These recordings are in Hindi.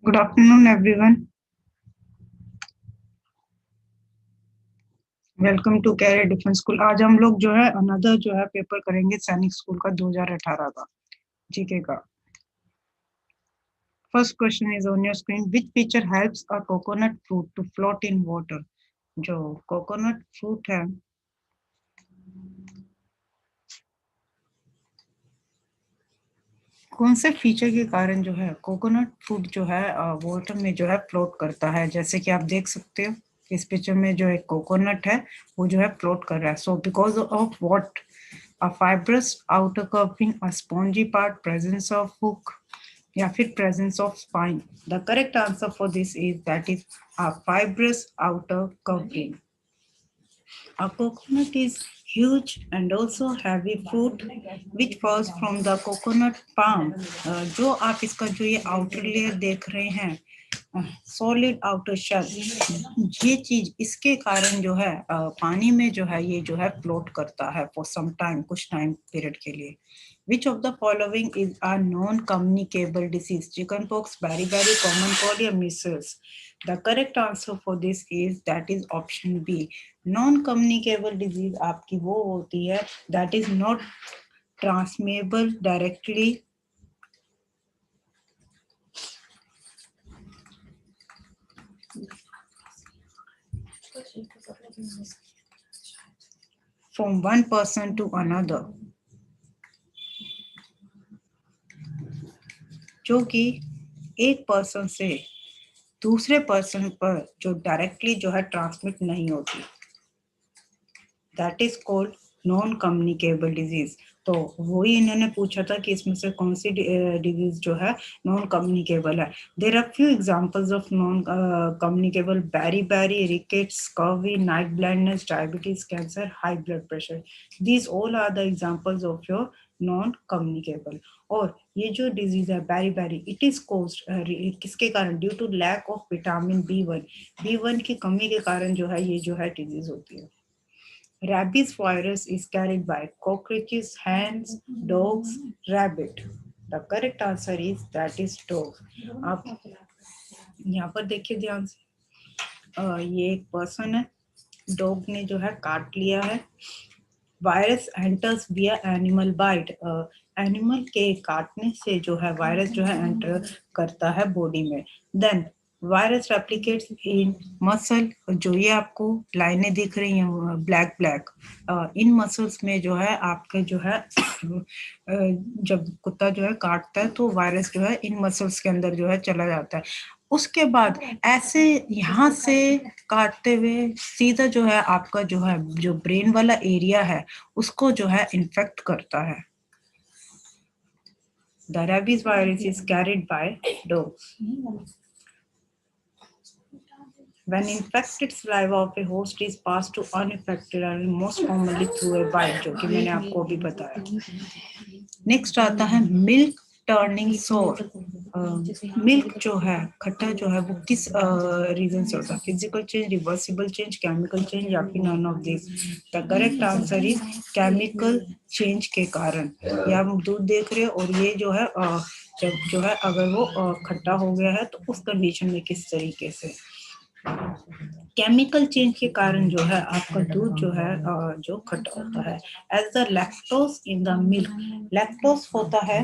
Good afternoon everyone, welcome to career defence school. आज हम लोग जो है अनदर जो है पेपर करेंगे सैनिक स्कूल का 2018 का जीके का। First question is on your screen, which feature helps a coconut fruit to float in water. जो कोकोनट फ्रूट है कौन से फीचर के कारण जो है कोकोनट फ्रूट जो है वाटर में जो है फ्लोट करता है। जैसे कि आप देख सकते हो इस पिक्चर में जो एक कोकोनट है वो जो है फ्लोट कर रहा है। So because of what? a fibrous outer covering, a spongy part, presence of hook या फिर presence of spine. The correct answer for this is that is a fibrous outer covering. A coconut is huge and also heavy fruit which falls from the coconut palm. जो आप इसका जो ये outer layer देख रहे हैं सॉलिड आउटर शेल, ये चीज इसके कारण जो है पानी में जो है ये जो है फ्लोट करता है फॉर सम टाइम, कुछ टाइम पीरियड के लिए। Which of the following is a non-communicable disease? Chickenpox, beriberi, common cold या measles? The correct answer for this is that is option B. Non-communicable disease आपकी वो होती है that is not transmissible directly from one person to another, जो कि एक पर्सन से दूसरे पर्सन पर जो डायरेक्टली जो है ट्रांसमिट नहीं होती, that is called non communicable disease. तो वही इन्होंने पूछा था कि इसमें से कौन सी डिजीज जो है नॉन कम्युनिकेबल है। There are few examples of non communicable: beriberi, rickets, scurvy, night blindness, diabetes, cancer, high blood pressure. These all are the examples of your non communicable. और ये जो डिजीज है बेरी, इट इज कोज्ड किसके कारण? Due to lack of vitamin B one की कमी के कारण जो है ये जो है डिजीज होती है। Rabies virus is carried by cockroaches, hens, dogs, rabbit. The correct answer is that is dog. आप यहाँ पर देखिए ध्यान से, ये एक पर्सन है, डॉग ने जो है काट लिया है। वायरस एंटर्स विया एनिमल बाइट, एनिमल के काटने से जो है वायरस जो है एंटर करता है बॉडी में। देन वायरस रेप्लिकेट्स इन मसल, जो ये आपको लाइनें दिख रही हैं ब्लैक ब्लैक, इन मसल्स में जो है आपके जो है जब कुत्ता जो है काटता है तो वायरस जो है इन मसल्स के अंदर जो है चला जाता है। उसके बाद ऐसे यहाँ से काटते हुए सीधा जो है आपका जो है जो ब्रेन वाला एरिया है उसको जो है इन्फेक्ट करता है। The rabies virus is carried by dogs. When infected saliva of a host is passed to uninfected and most commonly through a bite, जो कि मैंने आपको अभी बताया। नेक्स्ट आता है मिल्क टर्निंग सोर। मिल्क जो है खट्टा जो है वो किस रीजन से होता है? Physical change, reversible change, chemical change या फिर none of this? The correct answer is chemical change के कारण। ये आप दूध देख रहे हो और ये जो है जब जो है अगर वो खट्टा हो गया है तो उस कंडीशन में किस तरीके से केमिकल चेंज के कारण जो है आपका दूध जो है जो खट्टा होता है। As the lactose in the milk, lactose होता है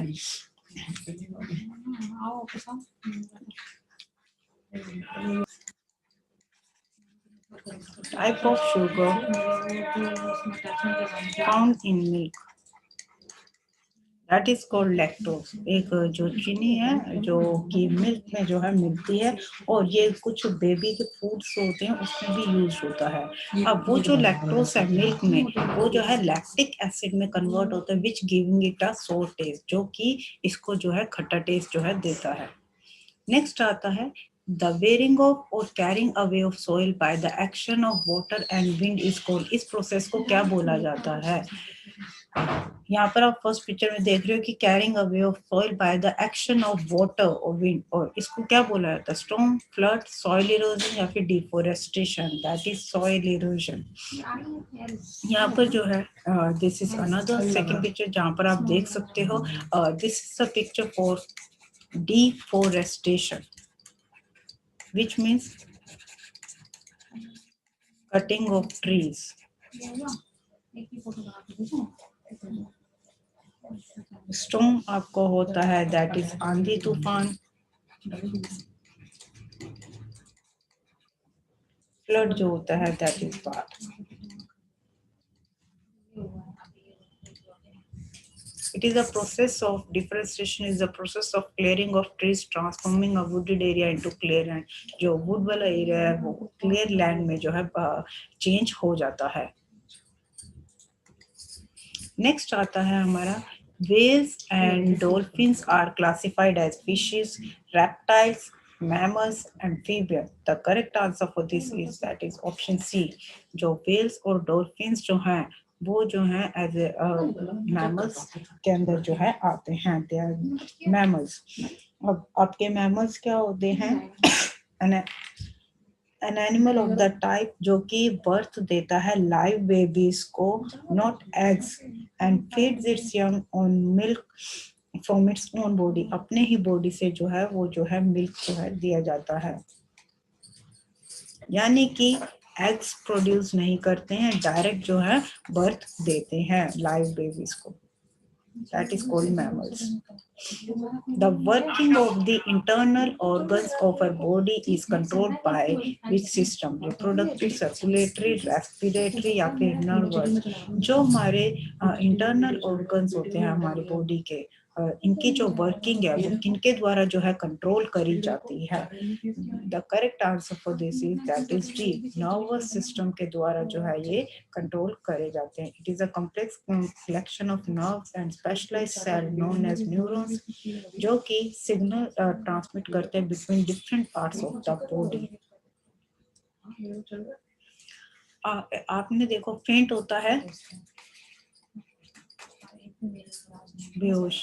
type of sugar found in milk, that is called lactose। एक जो चीनी है जो कि मिल्क में जो है मिलती है और ये कुछ बेबी के फूड्स होते हैं उसमें भी यूज होता है। अब वो जो लैक्टोस है मिल्क में वो जो है लैक्टिक एसिड में कन्वर्ट होता है विच गिविंग इट अ सोर टेस्ट, जो कि इसको जो है खट्टा टेस्ट जो है देता है। नेक्स्ट आता है द वेयरिंग ऑफ और carrying away of soil by the action of water and wind is called. इस प्रोसेस को क्या बोला जाता है? यहाँ पर आप फर्स्ट पिक्चर में देख रहे हो कि carrying away of soil by the action of water और विंड, और इसको क्या बोला जाता है? स्टॉर्म, फ्लड, सॉइल इरोजन या फिर deforestation, that is soil erosion. यहाँ पर जो है this is another second picture जहाँ पर आप देख सकते हो this is a picture for deforestation. which means cutting of trees. Storm आपको होता है that is आंधी तूफान. फ्लड जो होता है that is बाढ़. It is a process of deforestation is the process of clearing of trees, transforming a wooded area into clear land. जो wood वाला area है वो clear land में जो है change हो जाता है. Next आता है हमारा whales and dolphins are classified as fishes, reptiles, mammals and amphibians. The correct answer for this is that is option C. जो whales और dolphins जो हैं वो जो है एज ए मैमल्स के अंदर जो है आते हैं. They are mammals. अब आपके मैमल्स क्या होते हैं? an animal of the type जो कि बर्थ देता है लाइव बेबीज को, not eggs, and feeds it's young on milk from its own body. अपने ही बॉडी से जो है वो जो है मिल्क जो है दिया जाता है. यानी कि एग्स प्रोड्यूस नहीं करते हैं, डायरेक्ट जो है बर्थ देते हैं लाइव बेबीज को. That is called mammals. The working of the internal organs of our body is controlled by which system? Reproductive, circulatory, respiratory या फिर nervous. जो हमारे internal organs होते हैं हमारे body के, इनकी जो वर्किंग है वो किनके द्वारा जो है कंट्रोल करी जाती है? The correct answer for this is that is D. Nervous system के द्वारा जो है ये कंट्रोल करे जाते हैं. It is a complex collection of nerves and specialised cell known as neurons जो कि सिग्नल ट्रांसमिट करते हैं between different parts of the body. आपने देखो फेंट होता है, बेहोश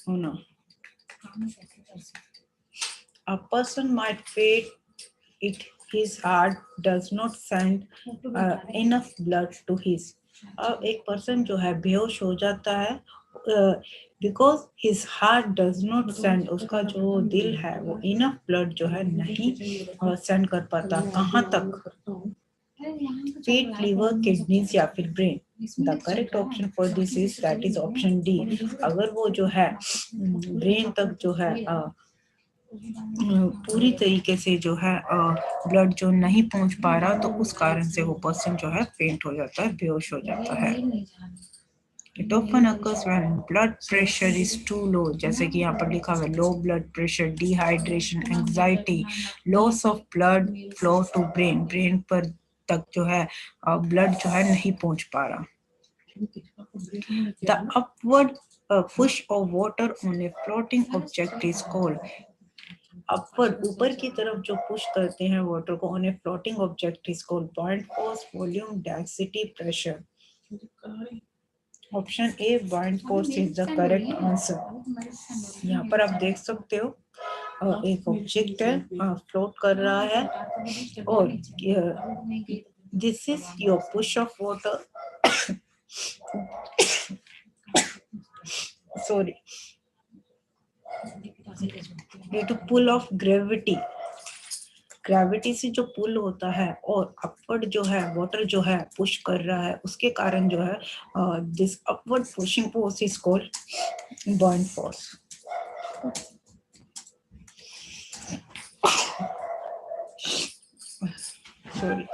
होना. A person might faint if his heart does not send enough blood to his. अब एक पर्सन जो है बेहोश हो जाता है because his heart does not send, उसका जो दिल है वो enough blood जो है नहीं send कर पाता. कहाँ तक? Feet, liver, kidneys या फिर brain. The correct option for this is that is option D. अगर वो जो है ब्रेन तक जो है पूरी तरीके से जो है ब्लड जो नहीं पहुंच पा रहा तो उस कारण से वो पर्सन जो है फेंट हो जाता है, बेहोश हो जाता है. It often occurs when blood pressure is too low. जैसे कि यहाँ पर लिखा हुआ है low blood pressure, dehydration, anxiety, loss of blood flow to brain. Brain पर तक जो है ब्लड जो है नहीं पहुंच पा रहा. The upward push of water on a floating object is called. Upward ऊपर की तरफ जो पुश करते हैं वाटर को on a floating object is called buoyant force, volume, density, pressure. Option A buoyant force is the correct answer. यहाँ पर आप देख सकते हो एक ऑब्जेक्ट है फ्लोट कर रहा है और this is your push of water. Sorry, due to pull of gravity. Gravity से जो पुल होता है और अपवर्ड जो है वाटर जो है पुश कर रहा है उसके कारण जो है this upward pushing force is called buoyant force. Sorry.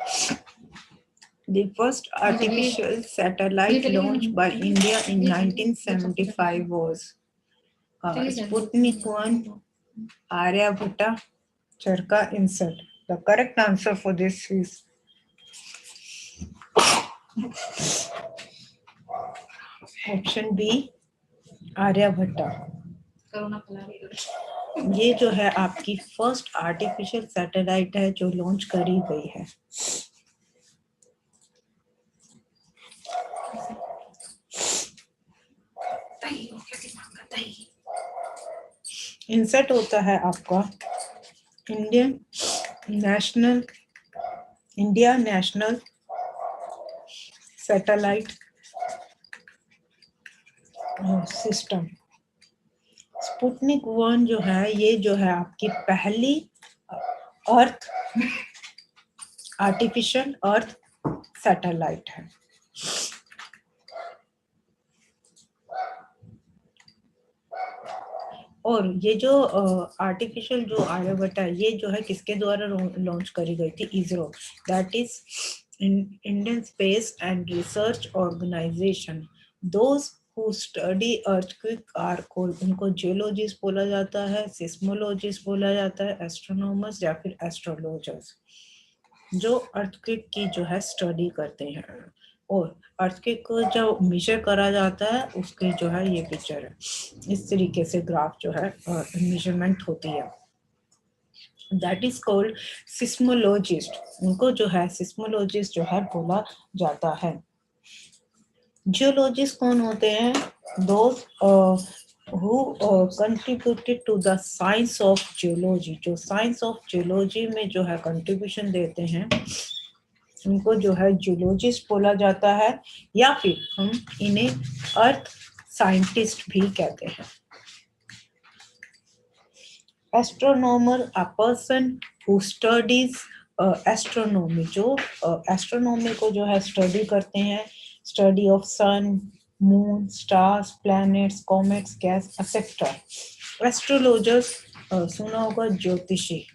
The first artificial satellite launched by India in 1975 was Sputnik 1, Aryabhatta, Charka Insert. The correct answer for this is option B, Aryabhatta. ये जो है आपकी फर्स्ट आर्टिफिशियल सैटेलाइट है जो लॉन्च करी गई है. इंसर्ट होता है आपका India national satellite system. Sputnik 1 जो है ये जो है आपकी पहली अर्थ, आर्टिफिशियल अर्थ, सैटेलाइट है। और ये जो आर्टिफिशियल जो आर्यभट्ट है, ये जो है किसके द्वारा लॉन्च करी गई थी? ISRO, that is Indian space and research organisation. Those who study earthquake are called, उनको जियोलॉजिस्ट बोला जाता है, सिस्मोलॉजिस्ट बोला जाता है, एस्ट्रोनॉमर्स या फिर एस्ट्रोलॉजर्स, जो अर्थक्वेक की जो है स्टडी करते हैं। और अर्थक्वेक को जो मेजर करा जाता है उसके जो है ये पिक्चर है, इस तरीके से ग्राफ जो है मेजरमेंट होती है। दैट इज कॉल्ड सिस्मोलॉजिस्ट, उनको जो है सिस्मोलॉजिस्ट जो है बोला जाता है। जियोलॉजिस्ट कौन होते हैं? Those who contributed to the science of geology, जो साइंस ऑफ जियोलॉजी में जो है कंट्रीब्यूशन देते हैं उनको जो है जियोलॉजिस्ट बोला जाता है, या फिर हम इन्हें अर्थ साइंटिस्ट भी कहते हैं। Astronomer, a person who studies astronomy, जो एस्ट्रोनॉमी को जो है स्टडी करते हैं, study of sun, moon, stars, planets, comets, gas etcetera. Astrologers सुना होगा, ज्योतिषी,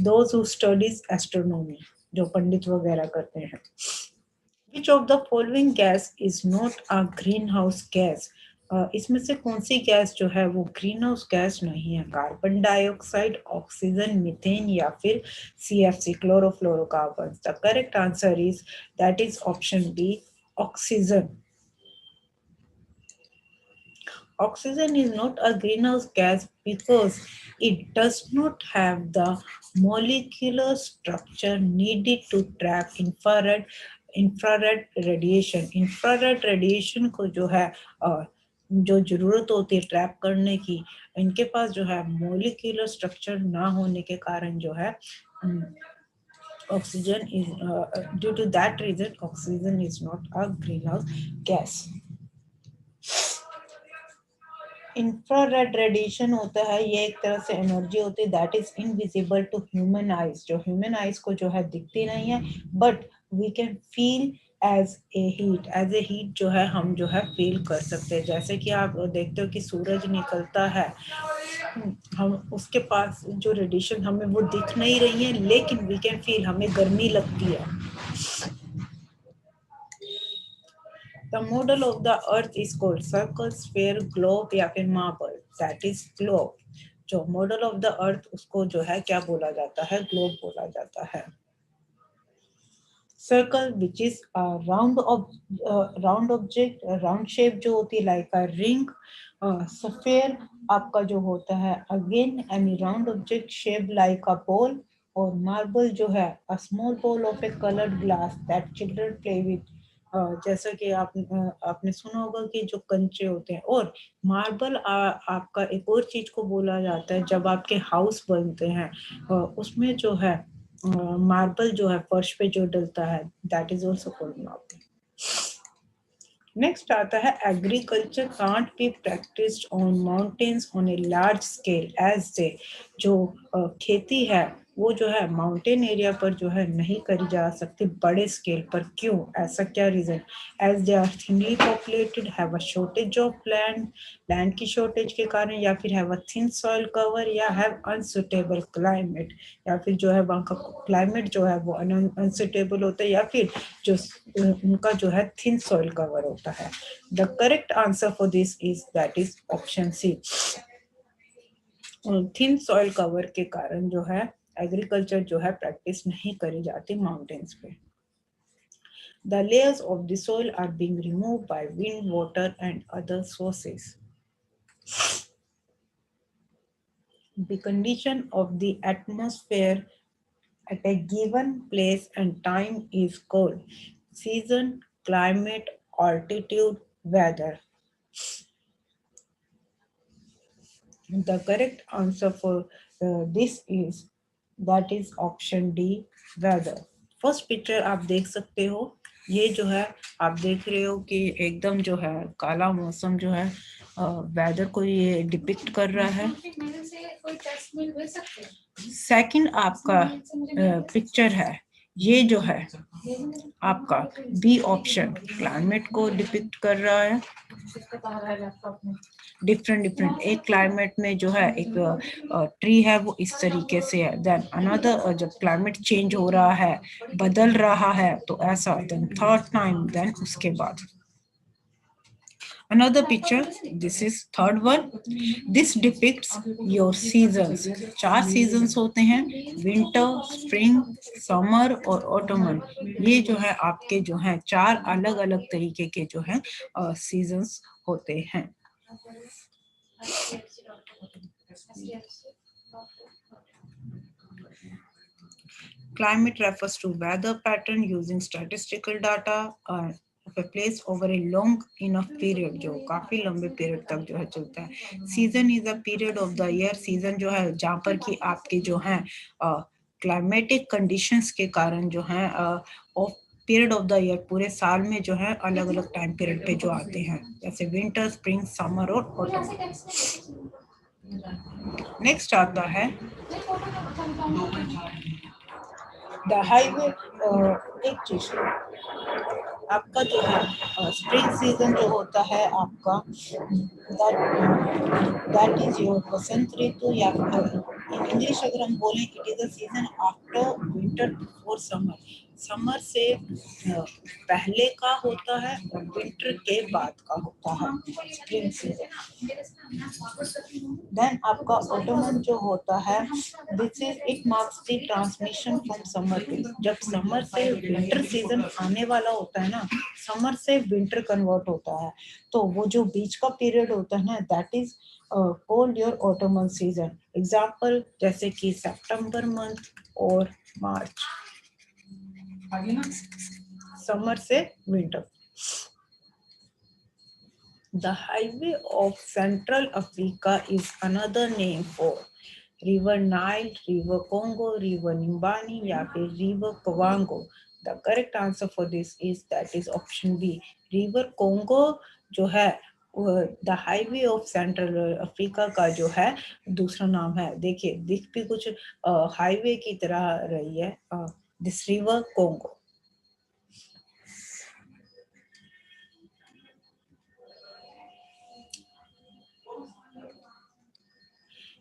those who studies astronomy, जो पंडित वगैरह करते हैं। Which of the following gas is not a greenhouse gas? इसमें से कौन सी गैस जो है वो ग्रीन हाउस गैस नहीं है? कार्बन डाइऑक्साइड, ऑक्सीजन, मीथेन या फिर CFC, chlorofluorocarbon. The correct answer is that is option B, oxygen. Oxygen is not a greenhouse gas because it does not have the molecular structure needed to trap infrared radiation. Infrared radiation को जो है जो जरूरत होती है ट्रैप करने की, इनके पास जो है मोलिकुलर स्ट्रक्चर ना होने के कारण जो है oxygen is due to that reason oxygen is not a greenhouse gas. Infrared radiation होता है, ये एक तरह से एनर्जी होती है that is invisible to human eyes, जो ह्यूमन आईज को जो है दिखती नहीं है, but we can feel as a heat जो है हम जो है फील कर सकते हैं। जैसे कि आप देखते हो कि सूरज निकलता है, हम उसके पास जो रेडिएशन हमें वो दिख नहीं रही है, लेकिन वी कैन फील, हमें गर्मी लगती है। The model of the earth is called circle, sphere, globe या फिर marble, that is globe। जो model of the earth उसको जो है क्या बोला जाता है? globe बोला जाता है। circle which is a round object, round shape जो होती है like a ring। sphere आपका जो होता है again any round object shaped like a ball। और marble जो है a small ball of a colored glass that children play with। जैसा कि आपने सुना होगा कि जो कंचे होते हैं। और मार्बल आपका एक और चीज को बोला जाता है, जब आपके हाउस बनते हैं उसमें जो है मार्बल जो है फर्श पे जो डलता है, that is also called marble. Next आता है agriculture can't be practised on mountains on a large scale as they. जो खेती है वो जो है माउंटेन एरिया पर जो है नहीं करी जा सकती बड़े स्केल पर। क्यों? ऐसा क्या reason? As they are thinly populated, have a shortage of land की शॉर्टेज के कारण, या फिर have a thin soil cover, या हैव अनसुटेबल क्लाइमेट, या फिर जो है वहाँ का क्लाइमेट जो है वो अनसुटेबल होता है, या फिर जो उनका जो है थिन सॉइल कवर होता है। The correct answer for this is that is option C. Thin soil cover के कारण जो है एग्रीकल्चर जो है प्रैक्टिस नहीं करी जाती माउंटेन्स पे। The layers of the soil are being removed by wind, water and other sources. The condition of the atmosphere at a given place and time is called season, climate, altitude, weather. The correct answer for this is that is option D, weather. First picture आप देख सकते हो, ये जो है आप देख रहे हो कि एकदम जो है काला मौसम जो है वेदर को ये डिपिक्ट कर रहा है। सेकंड आपका पिक्चर है, ये जो है आपका बी ऑप्शन क्लाइमेट को डिपिक्ट कर रहा है। डिफरेंट एक क्लाइमेट में जो है एक ट्री है वो इस तरीके से है, देन अनदर जब क्लाइमेट चेंज हो रहा है, बदल रहा है तो ऐसा, देन थर्ड टाइम, देन उसके बाद another picture. This is third one. This depicts your seasons. 4 seasons होते हैं, winter, spring, summer और autumn. ये जो है आपके जो है 4 अलग अलग तरीके के जो है seasons होते हैं। Climate refers to weather pattern using statistical data of a place over a long enough period, जो काफी लंबे पीरियड तक जो है चलता है। Season is a period of the year, season जो है जहाँ पर कि आपके जो है क्लाइमेटिक कंडीशंस के कारण जो है of period of the year, पूरे साल में जो है अलग अलग टाइम पीरियड पे जो आते हैं, जैसे विंटर, स्प्रिंग, समर और ऑटम। नेक्स्ट आता है द हाईवे। एक चीज आपका जो है स्प्रिंग सीजन जो होता है आपका, दैट इज योर बसंत ऋतु, या इन इंग्लिश अगर हम बोलें it is a season after winter before summer. Summer से पहले का होता है और विंटर के बाद का होता है स्प्रिंग सीजन। देन आपका ऑटोमन जो होता है, this is it marks the transmission from summer to, जब समर से विंटर सीजन आने वाला होता है ना, समर से विंटर कन्वर्ट होता है, तो वो जो बीच का पीरियड होता है ना, that is called your Ottoman season. Example जैसे कि सितंबर मंथ और मार्च, समर से winter. The highway of Central Africa is another name for river Nile, river Congo, river Nimbani या फिर river Kavango. The correct answer for this is that is option B. River Congo जो है the highway of central Africa का जो है दूसरा नाम है। देखिए दिख भी कुछ हाईवे की तरह रही है, दिस रिवर कोंगो।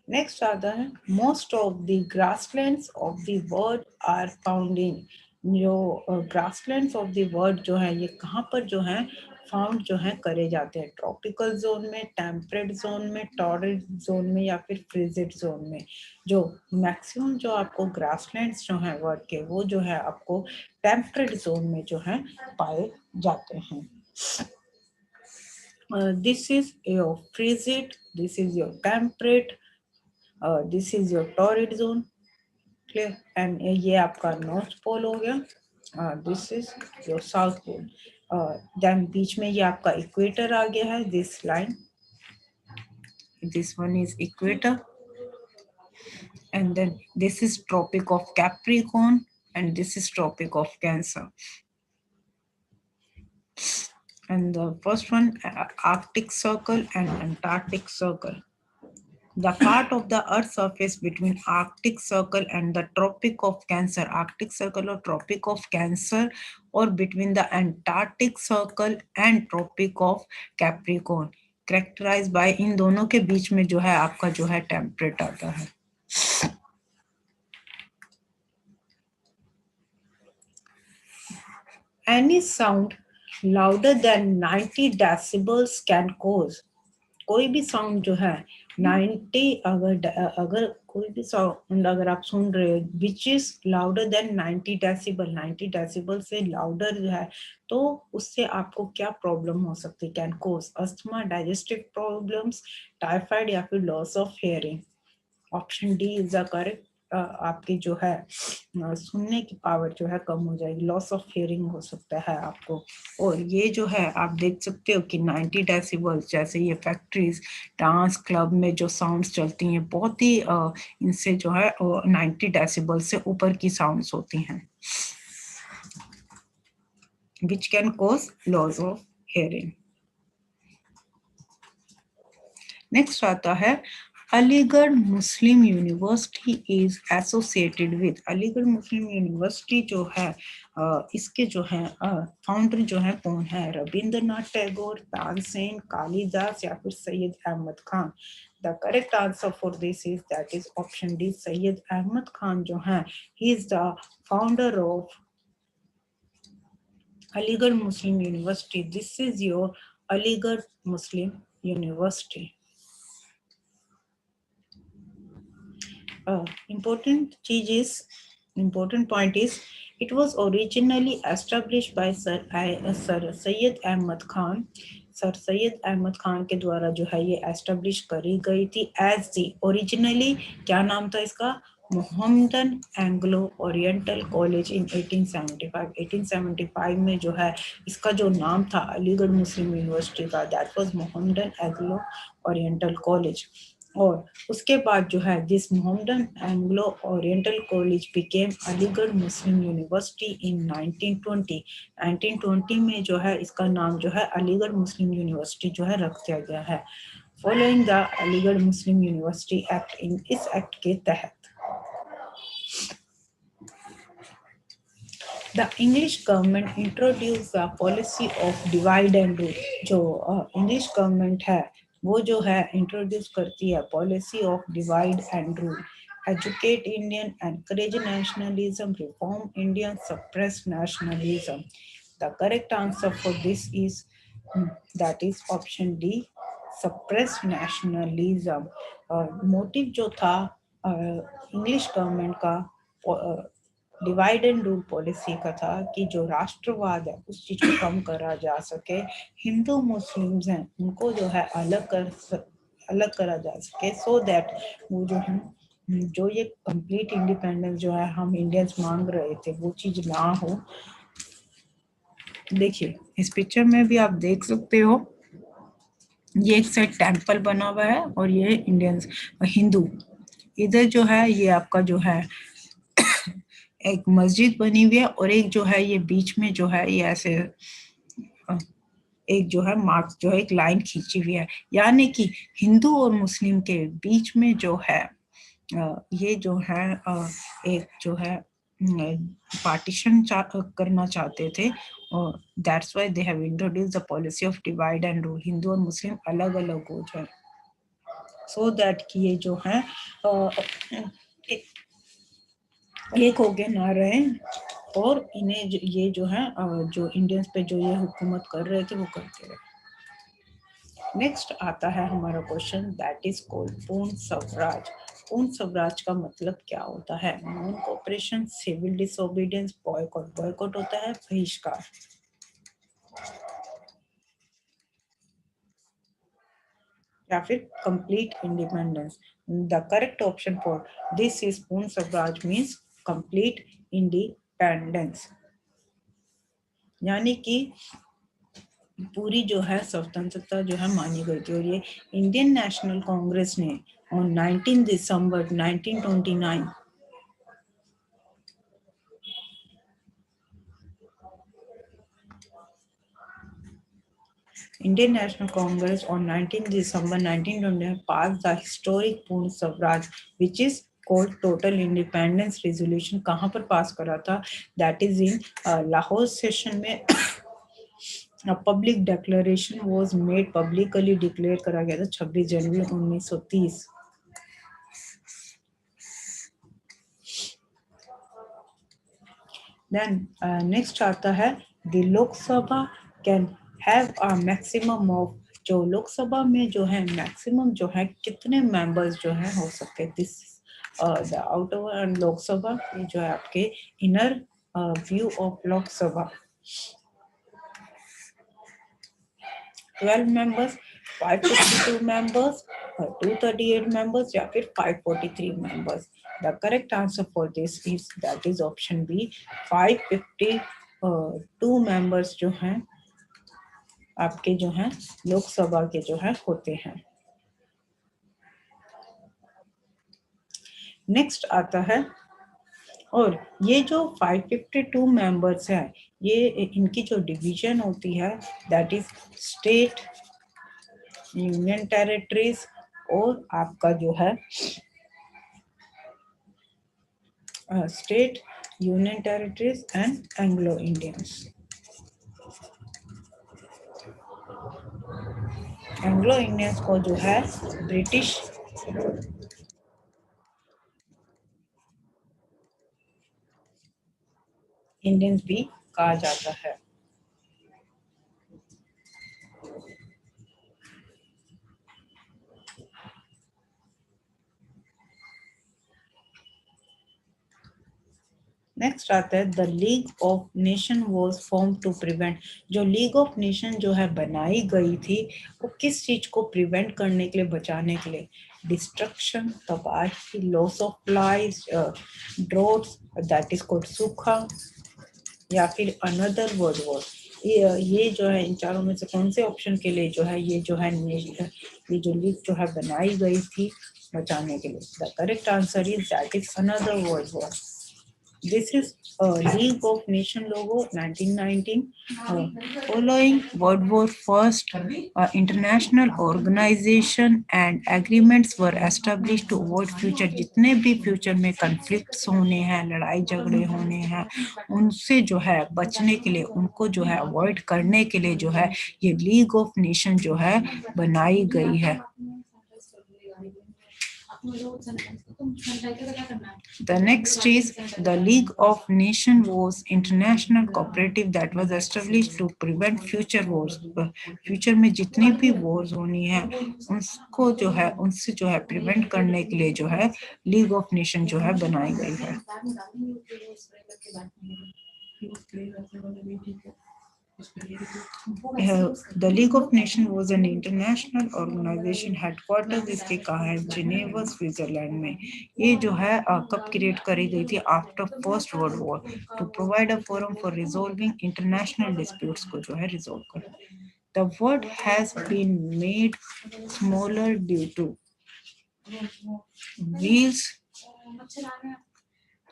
नेक्स्ट आता है most of the grasslands of the world are found in, जो ग्रासलैंड्स ऑफ द वर्ल्ड जो है ये कहाँ पर जो है फाउंड जो है करे जाते हैं, ट्रॉपिकल जोन में, टेम्परेट जोन में, टॉररिड जोन में या फिर फ्रिजिड जोन में। जो मैक्सिमम जो आपको ग्रासलैंड्स जो है वर्ल्ड के, वो जो है आपको टेम्परेट जोन में जो है पाए जाते हैं। This is your frigid, this is your temperate, this is your torrid zone, clear. And ये आपका नॉर्थ पोल हो गया, this is your south pole. Then बीच में ये आपका इक्वेटर आ गया है, this line, this one is equator, and then this is tropic of Capricorn and this is tropic of cancer. And the first one, Arctic Circle and Antarctic Circle. The part of the Earth's surface between Arctic Circle and the Tropic of Cancer, Arctic Circle और Tropic of Cancer, और between the Antarctic Circle and Tropic of Capricorn, characterized by, इन दोनों के बीच में जो है आपका जो है टेम्परेट आता है। Any sound louder than 90 decibels can cause, कोई भी साउंड जो है 90, अगर कोई भी साउंड अगर आप सुन रहे हो which is louder than 90 decibel, 90 decibel से लाउडर जो है, तो उससे आपको क्या प्रॉब्लम हो सकती है, can cause asthma, digestive problems, typhoid या फिर loss of hearing. Option D is the correct. आपकी जो है सुनने की पावर जो है कम हो जाएगी, लॉस ऑफ हियरिंग हो सकता है आपको। और ये जो है आप देख सकते हो कि 90 डेसिबल, जैसे ये फैक्ट्रीज, डांस क्लब में जो साउंड्स चलती हैं, बहुत ही इनसे जो है 90 डेसिबल से ऊपर की साउंड्स होती हैं, which can cause loss of hearing. Next आता है Aligarh Muslim University is associated with. Aligarh Muslim University जो है इसके जो है फाउंडर जो है कौन है? रविंद्रनाथ टैगोर, तानसेन, कालिदास या फिर Syed Ahmad Khan. The correct answer for this is that is option D, Syed Ahmad Khan जो है he is the founder of Aligarh Muslim University. This is your Aligarh Muslim University. Important point is it was originally established by Sir Syed Ahmad Khan. Sir Syed Ahmad Khan के द्वारा जो है ये एस्टेब्लिश करी गई थी एज दी ओरिजिनली क्या नाम था इसका? Mohammedan Anglo Oriental College in 1875। 1875 में जो है इसका जो नाम था अलीगढ़ मुस्लिम यूनिवर्सिटी का that was Mohammedan Anglo Oriental College. और उसके बाद जो है this Mohammedan Anglo Oriental College became Aligarh Muslim University in 1920। 1920 में जो है इसका नाम जो है अलीगढ़ मुस्लिम यूनिवर्सिटी जो है रख दिया गया है following the Aligarh Muslim University act. इन इस एक्ट के तहत The English government introduced the policy of divide and rule। जो इंग्लिश गवर्नमेंट है वो जो है इंट्रोड्यूस करती है policy of divide and rule. Educate Indian, encourage nationalism, reform Indian, suppress nationalism. The correct answer for this is that is option D, suppress nationalism. Motive जो था इंग्लिश गवर्नमेंट का डिवाइड एंड रूल पॉलिसी का था कि जो राष्ट्रवाद है उस चीज को कम करा जा सके, हिंदू मुस्लिम्स हैं उनको जो है अलग करा जा सके सो दैट वो जो है जो ये कंप्लीट इंडिपेंडेंस जो है हम इंडियंस मांग रहे थे वो चीज ना हो। देखिए इस पिक्चर में भी आप देख सकते हो ये एक साइड टेम्पल बना हुआ है और ये इंडियंस हिंदू, इधर जो है ये आपका जो है एक मस्जिद बनी हुई है और एक जो है ये बीच में जो है ये ऐसे एक जो है मार्क्स जो है एक लाइन खींची हुई है, यानी कि हिंदू और मुस्लिम के बीच में जो है ये जो है एक जो है पार्टीशन करना चाहते थे और that's why they have introduced the policy of divide and rule. Hindu और मुस्लिम अलग अलग हो जाए सो दैट कि ये जो है एक हो गए ना रहे और इन्हें ये जो है जो इंडियंस पे जो ये हुकूमत कर रहे थे वो करते रहे। नेक्स्ट आता है हमारा क्वेश्चन दैट इज कॉल्ड पूर्ण स्वराज। पूर्ण स्वराज का मतलब क्या होता है? Non cooperation, civil disobedience, boycott. Boycott होता है बहिष्कार या फिर complete independence. The correct option for this is Purna Swaraj means complete independence, यानी कि पूरी जो है स्वतंत्रता जो है मानी गई थी। और ये इंडियन नेशनल कांग्रेस ने on 19 December 1929 Indian National Congress on 19 December 1929 passed the historic Purna Swaraj, which is called Total Independence Resolution। कहाँ पर पास करा था? That is in Lahore session में A public declaration was made, publicly declare करा गया था 26 जनवरी 1930। Then next आता है the लोक सभा can have a maximum of। जो लोकसभा में जो है मैक्सिमम जो है कितने मेंबर्स जो है हो सकते हैं? दिस द आउटर लोकसभा ये जो है आपके inner view of Lok Sabha 12 members, 552 members, 238 members या फिर 543 members। The correct answer for this is that is option B, 552 members जो हैं आपके जो हैं लोकसभा के जो है होते हैं। नेक्स्ट आता है और ये जो 552 मेंबर्स हैं ये इनकी जो डिवीजन होती है that is state, union territories और आपका जो है state, union territories and Anglo Indians. Anglo Indians को जो है ब्रिटिश इंडियंस भी कहा जाता है। नेक्स्ट आता है the league of nation was form to prevent. जो लीग ऑफ नेशन जो है बनाई गई थी वो किस चीज को प्रिवेंट करने के लिए, बचाने के लिए? डिस्ट्रक्शन, तबाही, loss of life, droughts that is called सूखा, या फिर अनदर वर्ड वॉर। ये जो है इन चारों में से कौन से ऑप्शन के लिए जो है ये जो है ये जो लीग जो है बनाई गई थी बचाने के लिए? The correct answer is that is another world war. This is League of Nation logo 1919. Following World War First, international organization and agreements were established to avoid future. जितने भी फ्यूचर में conflicts होने हैं, लड़ाई झगड़े होने हैं, उनसे जो है बचने के लिए, उनको जो है अवॉइड करने के लिए जो है ये लीग ऑफ नेशन जो है बनाई गई है। The next is the League of Nations was international cooperative that was established to prevent future wars. Future में जितनी भी wars होनी है उनको जो है उनसे जो है प्रिवेंट करने के लिए जो है लीग ऑफ नेशन जो है बनाई गई है। The League of Nations was an international organization, headquarters इसके कहाँ है? जिनेवा स्विट्जरलैंड में। ये जो है कब क्रिएट करी गई थी? After first world war, to provide a forum for resolving international disputes को जो है रिजॉल्व कर। The word has been made smaller due to wheels,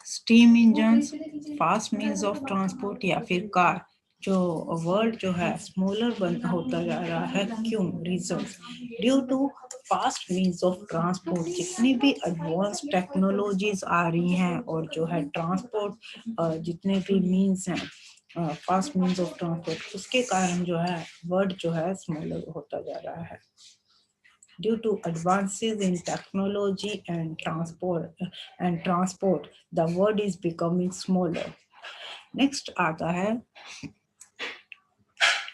steam engines, fast means of transport, या फिर कार। जो वर्ल्ड जो है स्मॉलर होता जा रहा है, क्यों? Reason due to fast means of transport. जितनी भी एडवांस टेक्नोलॉजीज आ रही हैं और जो है ट्रांसपोर्ट जितने भी मीन्स हैं, फास्ट मीन्स ऑफ ट्रांसपोर्ट, उसके कारण जो है वर्ल्ड जो है स्मॉलर होता जा रहा है। Due to advances in technology and transport, the world is becoming smaller. Next आता है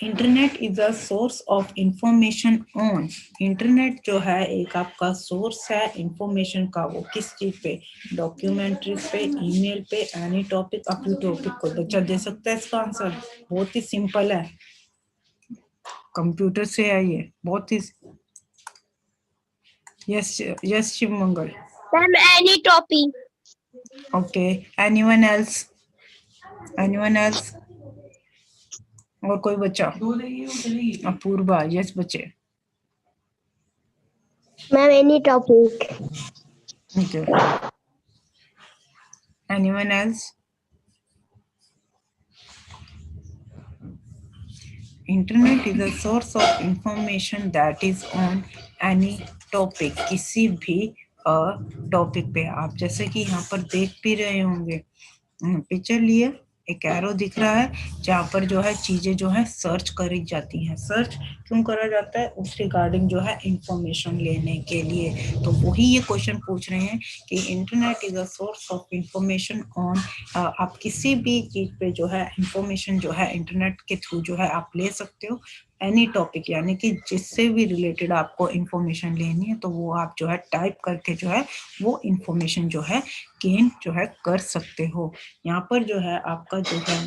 internet is a source of information on. Internet जो है एक आपका सोर्स है इंफॉर्मेशन का। वो किस चीज पे? डॉक्यूमेंट्रीज पे, ईमेल पे, एनी टॉपिक। अपनी टॉपिक को बच्चा दे सकता है इसका आंसर? बहुत ही सिंपल है, कंप्यूटर से है ये, बहुत ही। Yes, Shivmangal. Ma'am, any topic. Okay. Anyone else? और कोई बच्चा? अपूर्वा। यस बच्चे। Ma'am, any topic. Okay. Anyone else? Internet is a source of information that is on any topic. किसी भी टॉपिक पे। आप जैसे कि यहाँ पर देख भी रहे होंगे, पिक्चर लिए एक एरो दिख रहा है जहाँ पर जो है चीजें जो है सर्च करी जाती हैं। सर्च क्यों करा जाता है? उस रिगार्डिंग जो है इंफॉर्मेशन लेने के लिए। तो वही ये क्वेश्चन पूछ रहे हैं कि internet is a source of information on. आप किसी भी चीज पे जो है इंफॉर्मेशन जो है इंटरनेट के थ्रू जो है आप ले सकते हो। एनी टॉपिक यानी कि जिससे भी रिलेटेड आपको इंफॉर्मेशन लेनी है तो वो आप जो है टाइप करके जो है वो इंफॉर्मेशन जो है गेन जो है कर सकते हो। यहाँ पर जो है आपका जो है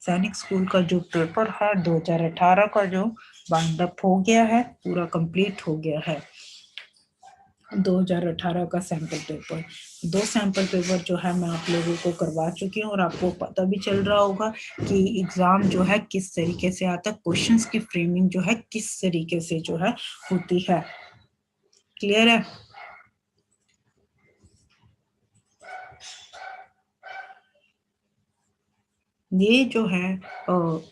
सैनिक स्कूल का जो पेपर है 2018 का जो बाइंड अप हो गया है, पूरा कंप्लीट हो गया है। 2018 का सैंपल पेपर, 2 सैंपल पेपर जो है मैं आप लोगों को करवा चुकी हूँ और आपको पता भी चल रहा होगा कि एग्जाम जो है किस तरीके से आता है, क्वेश्चंस की फ्रेमिंग जो है किस तरीके से जो है होती है। क्लियर है? ये जो है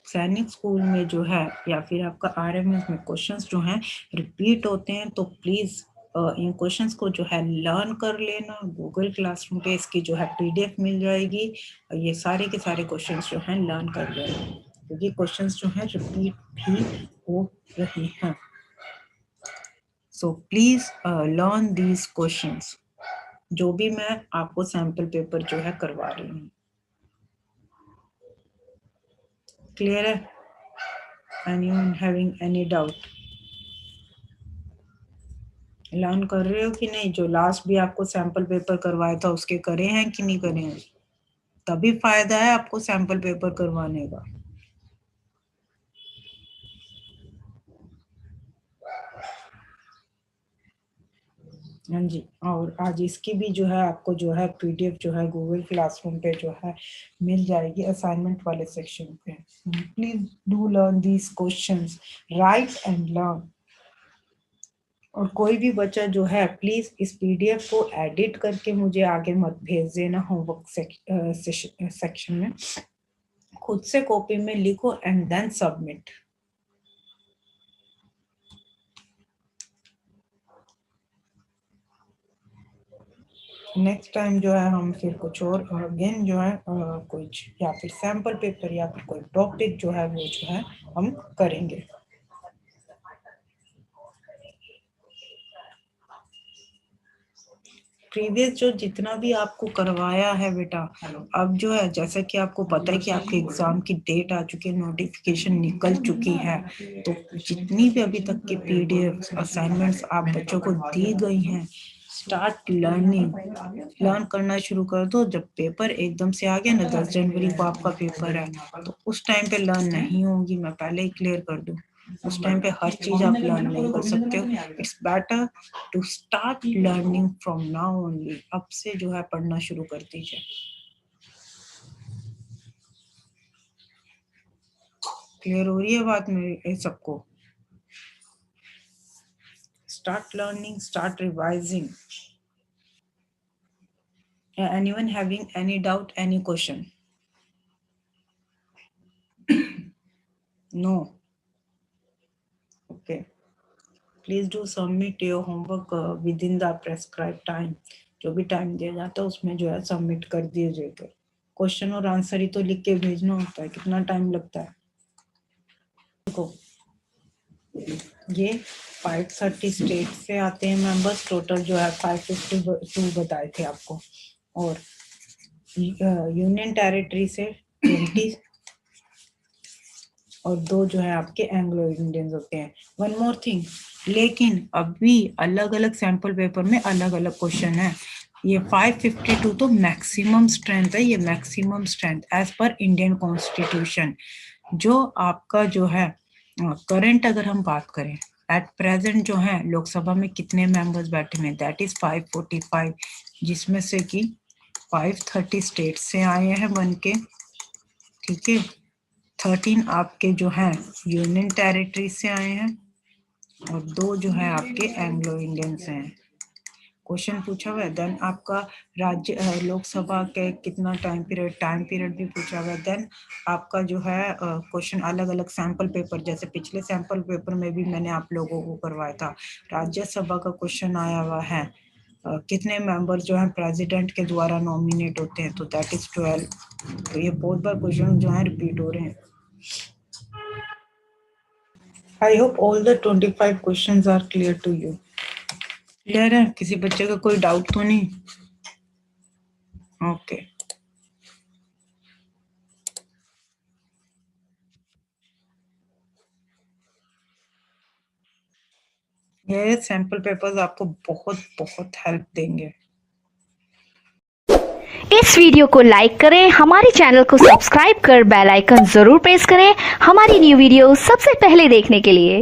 सैनिक स्कूल में जो है या फिर आपका आरएमएस में क्वेश्चंस जो हैं रिपीट होते हैं, तो प्लीज इन क्वेश्चंस को जो है लर्न कर लेना। गूगल क्लासरूम पे इसकी जो है PDF मिल जाएगी और ये सारे के सारे क्वेश्चंस जो हैं लर्न कर लेना, क्योंकि क्वेश्चंस जो हैं रिपीट भी हो रही हैं। So please learn these questions, जो भी मैं आपको सैंपल पेपर जो है करवा रही हूँ। क्लियर है? Anyone having any doubt? Learn कर रहे हो कि नहीं? जो लास्ट भी आपको सैंपल पेपर करवाया था उसके करे हैं कि नहीं करे हैं? तभी फायदा है आपको सैंपल पेपर करवाने का। हाँ जी, और आज इसकी भी जो है आपको जो है PDF जो है गूगल क्लासरूम पे जो है मिल जाएगी असाइनमेंट वाले सेक्शन पे। Please do learn these questions, right and learn. और कोई भी बच्चा जो है प्लीज इस PDF को एडिट करके मुझे आगे मत भेज देना होमवर्क सेक्शन में। खुद से कॉपी में लिखो and then submit. Next time जो है हम फिर कुछ और अगेन जो है कुछ या फिर सैंपल पेपर या फिर कोई टॉपिक जो है वो जो है हम करेंगे। प्रीवियस जो जितना भी आपको करवाया है बेटा, अब जो है जैसा कि आपको पता है कि आपके एग्जाम की डेट आ चुकी है, नोटिफिकेशन निकल चुकी है, तो जितनी भी अभी तक की PDF असाइनमेंट्स आप बच्चों को दी गई हैं, स्टार्ट लर्निंग। लर्न करना शुरू कर दो। जब पेपर एकदम से आ गया ना, 10 जनवरी को आपका पेपर है, तो उस टाइम पे लर्न नहीं होगी, मैं पहले ही क्लियर कर दूं। उस टाइम पे हर चीज आप लर्न नहीं कर सकते हो। It's better to start learning from now only. अब से जो है पढ़ना शुरू कर दीजिए। क्लियर हो रही है बात मेरी सबको? Start learning, start revising. Anyone having any doubt, any question? No. Okay. Please do submit your homework within the prescribed time. जो भी टाइम दिया जाता है उसमें जो है सबमिट कर दिए जाएगा। क्वेश्चन और आंसर ही तो लिख के भेजना होता है, कितना टाइम लगता है? देखो, ये 530 स्टेट से आते हैं मेंबर्स, टोटल जो है 552 बताए थे आपको, और यूनियन टेरिटरी से 20 और 2 जो है आपके एंग्लो इंडियंस होते हैं। वन मोर थिंग, लेकिन अभी अलग अलग सैंपल पेपर में अलग अलग क्वेश्चन है। ये 552 तो मैक्सिमम स्ट्रेंथ है, ये maximum strength as per Indian constitution. जो आपका जो है करंट अगर हम बात करें, एट प्रेजेंट जो है लोकसभा में कितने मेंबर्स बैठे हुए हैं, दैट इज 545, जिसमें से कि 530 स्टेट से आए हैं बन के, ठीक है। 13 आपके जो है यूनियन टेरिटरी से आए हैं और 2 जो है आपके एंग्लो इंडियन से हैं। क्वेश्चन पूछा हुआ है। देन आपका राज्य लोकसभा के कितना टाइम पीरियड भी पूछा हुआ है। देन आपका जो है क्वेश्चन अलग अलग सैंपल पेपर, जैसे पिछले सैंपल पेपर में भी मैंने आप लोगों को करवाया था, राज्यसभा का क्वेश्चन आया हुआ है, कितने मेंबर जो है प्रेसिडेंट के द्वारा नॉमिनेट होते हैं, तो दैट इज 12। तो ये बहुत बार क्वेश्चन जो है रिपीट हो रहे हैं। I hope all the 25 questions are clear to you. Clear है? किसी बच्चे का कोई डाउट तो नहीं? ओके। ये सैंपल पेपर्स आपको बहुत बहुत हेल्प देंगे। इस वीडियो को लाइक करें, हमारे चैनल को सब्सक्राइब कर बेल आइकन जरूर प्रेस करें हमारी न्यू वीडियो सबसे पहले देखने के लिए।